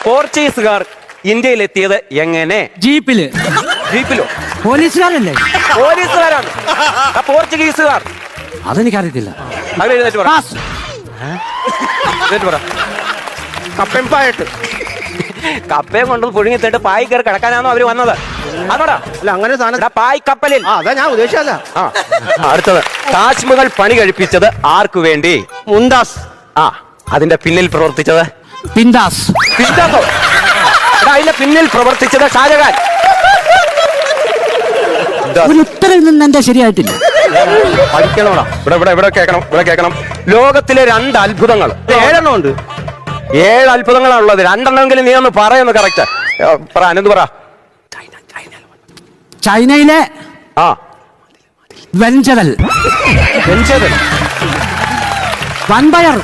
പോർച്ചുഗീസുകാർ ഇന്ത്യയിലെത്തിയത് എങ്ങനെ? ജീപ്പിലോ? പോലീസുകാരല്ലേ? പോലീസുകാരാണ്. പോർച്ചുഗീസുകാർ അതെനിക്കറിയത്തില്ല. അങ്ങനെ എഴുന്നേറ്റ് പറ. കപ്പയും കപ്പയും കൊണ്ട് പുഴുങ്ങി തേട്ട് പായി കയറി കിടക്കാനാണോ അവര് വന്നത്? അതോടാ അല്ല അങ്ങനെ സാധനം പായ് കപ്പലിൽ. അതാ ഞാൻ ഉദ്ദേശിച്ചല്ല. അടുത്തത്, താജ്മഹൽ പണി കഴിപ്പിച്ചത് ആർക്കു വേണ്ടി? മുംതാസ്. അതിന്റെ പിന്നിൽ പ്രവർത്തിച്ചത്? പിന്താസോ? അതിന്റെ പിന്നിൽ പ്രവർത്തിച്ചത് ഷാജഹാൻ. ഉത്തരം നിന്ന് എന്റെ ശരിയായിട്ടില്ല. പഠിക്കണോടാ. ഇവിടെ കേൾക്കണം. ലോകത്തിലെ 2 അത്ഭുതങ്ങൾ. 7 ഉണ്ട്. 7 അത്ഭുതങ്ങളാണുള്ളത്. 2 എണ്ണമെങ്കിലും നീ ഒന്ന് പറയുന്നു. കറക്റ്റ് പറ. അനന്ത് പറ. ചൈനയിലെ വെഞ്ചരൽ, വൻപയർ.